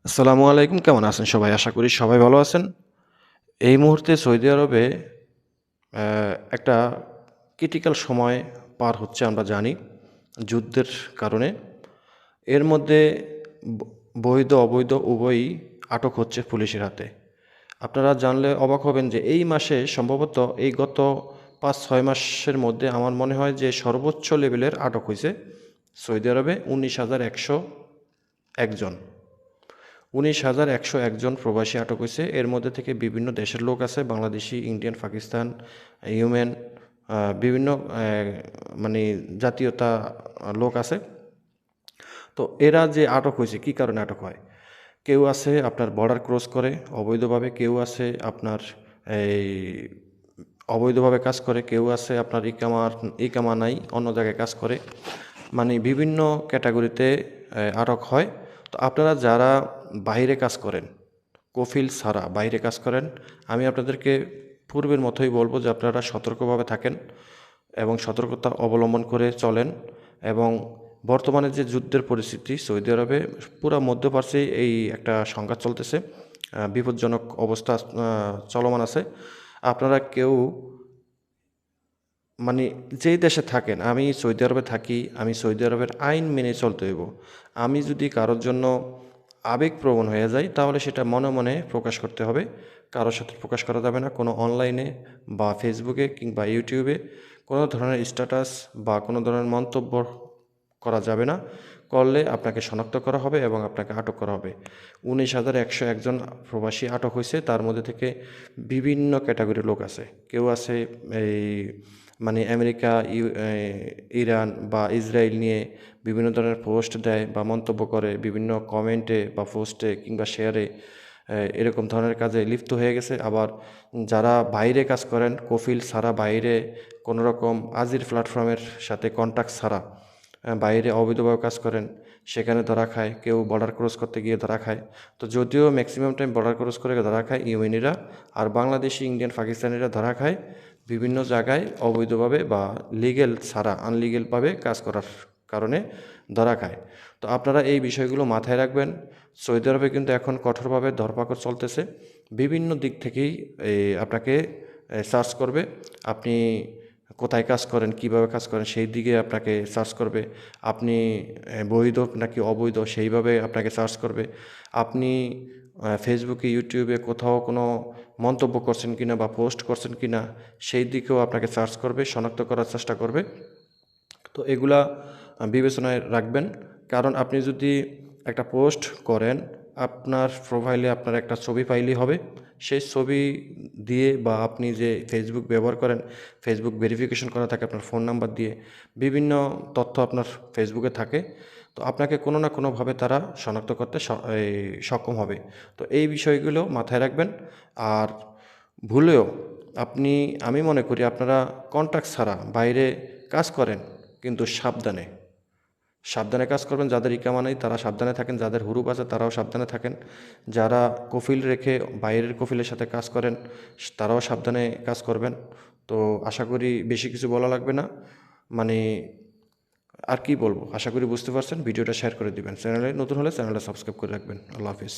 আসসালামু আলাইকুম। কেমন আছেন সবাই? আশা করি সবাই ভালো আছেন। এই মুহূর্তে সৌদি আরবে একটা ক্রিটিক্যাল সময় পার হচ্ছে আমরা জানি যুদ্ধের কারণে। এর মধ্যে ব বৈধ অবৈধ উভয়ই আটক হচ্ছে পুলিশের হাতে। আপনারা জানলে অবাক হবেন যে এই মাসে সম্ভবত এই গত ৫-৬ মাসের মধ্যে আমার মনে হয় যে সর্বোচ্চ লেভেলের আটক হইছে সৌদি আরবে ১৯,১০১ জন। ১৯,১০১ জন প্রবাসী আটক হইছে। এর মধ্যে থেকে বিভিন্ন দেশের লোক আছে, বাংলাদেশি, ইন্ডিয়ান, পাকিস্তান, ইয়েমেন, বিভিন্ন মানে জাতীয়তা লোক আছে। তো এরা যে আটক হইছে, কী কারণে আটক হয়? কেউ আছে আপনার বর্ডার ক্রস করে অবৈধভাবে, কেউ আছে আপনার এই অবৈধভাবে কাজ করে, কেউ আছে আপনার ইকামা নাই, অন্য জায়গায় কাজ করে। মানে বিভিন্ন ক্যাটাগরিতে আটক হয়। তো আপনারা যারা বাইরে কাজ করেন, কফিল ছাড়া বাইরে কাজ করেন, আমি আপনাদেরকে পূর্বের মতোই বলবো যে আপনারা সতর্কভাবে থাকেন এবং সতর্কতা অবলম্বন করে চলেন। এবং বর্তমানে যে যুদ্ধের পরিস্থিতি সৌদি আরবে পুরা মধ্যপ্রাচ্যেই এই একটা সংঘাত চলতেছে, বিপজ্জনক অবস্থা চলমান আছে। আপনারা কেউ মানে যেই দেশে থাকেন, আমি সৌদি আরবে থাকি, আমি সৌদি আরবের আইন মেনে চলতে হইব। আমি যদি কারোর জন্য আবেগপ্রবণ হয়ে যাই তাহলে সেটা মনে মনে প্রকাশ করতে হবে, কারোর সাথে প্রকাশ করা যাবে না। কোনো অনলাইনে বা ফেসবুকে কিংবা ইউটিউবে কোনো ধরনের স্ট্যাটাস বা কোনো ধরনের মন্তব্য করা যাবে না। করলে আপনাকে শনাক্ত করা হবে এবং আপনাকে আটক করা হবে। ১৯,১০১ জন প্রবাসী আটক হয়েছে, তার মধ্যে থেকে বিভিন্ন ক্যাটাগরির লোক আছে। কেউ আছে এই মানে আমেরিকা, ইরান বা ইসরায়েল নিয়ে বিভিন্ন ধরনের পোস্ট দেয় বা মন্তব্য করে, বিভিন্ন কমেন্টে বা পোস্টে কিংবা শেয়ারে এরকম ধরনের কাজে লিপ্ত হয়ে গেছে। আবার যারা বাইরে কাজ করেন, কফিল ছাড়া বাইরে কোনো রকম আজির প্ল্যাটফর্মের সাথে কন্ট্যাক্ট ছাড়া বাইরে অবৈধভাবে কাজ করেন, সেখানে ধরা খায়। কেউ বর্ডার ক্রস করতে গিয়ে ধরা খায়। তো যদিও ম্যাক্সিমাম টাইম বর্ডার ক্রস করে ধরা খায় ইউএনিরা, আর বাংলাদেশি, ইন্ডিয়ান, পাকিস্তানিরা ধরা খায় বিভিন্ন জায়গায় অবৈধভাবে বা লিগেল ছাড়া আনলিগেলভাবে কাজ করার কারণে ধরা খায়। তো আপনারা এই বিষয়গুলো মাথায় রাখবেন। সৌদি আরবে কিন্তু এখন কঠোরভাবে ধরপাকড় চলতেছে। বিভিন্ন দিক থেকেই আপনাকে সার্চ করবে। আপনি কোথায় কাজ করেন, কিভাবে কাজ করেন সেই দিকে আপনাকে সার্চ করবে। আপনি বৈধ নাকি অবৈধ সেইভাবে আপনাকে সার্চ করবে। আপনি ফেসবুকে, ইউটিউবে কোথাও কোনো মন্তব্য করছেন কিনা বা পোস্ট করছেন কিনা সেই দিকেও আপনাকে সার্চ করবে, শনাক্ত করার চেষ্টা করবে। তো এগুলা বিবেচনায় রাখবেন। কারণ আপনি যদি একটা পোস্ট করেন, আপনার প্রোফাইলে আপনার একটা ছবি ফাইলই হবে। সেই ছবি দিয়ে বা আপনি যে ফেসবুক ব্যবহার করেন, ফেসবুক ভেরিফিকেশন করা থাকে আপনার ফোন নাম্বার দিয়ে, বিভিন্ন তথ্য আপনার ফেসবুকে থাকে। তো আপনাকে কোনো না কোনোভাবে তারা শনাক্ত করতে সক্ষম হবে। তো এই বিষয়গুলো মাথায় রাখবেন। আর ভুলেও আমি মনে করি আপনারা কন্ট্রাক্ট ছাড়া বাইরে কাজ করেন, কিন্তু সাবধানে। সাবধানে কাজ করবেন। যাদের ইকামা নেই তারা সাবধানে থাকেন, যাদের হুরুপ আছে তারাও সাবধানে থাকেন। যারা কফিল রেখে বাইরের কফিলের সাথে কাজ করেন তারাও সাবধানে কাজ করবেন। তো আশা করি বেশি কিছু বলা লাগবে না। মানে আর কি বলবো, আশা করি বুঝতে পারছেন। ভিডিওটা শেয়ার করে দিবেন। চ্যানেলে নতুন হলে চ্যানেলটা সাবস্ক্রাইব করে রাখবেন। আল্লাহ হাফিজ।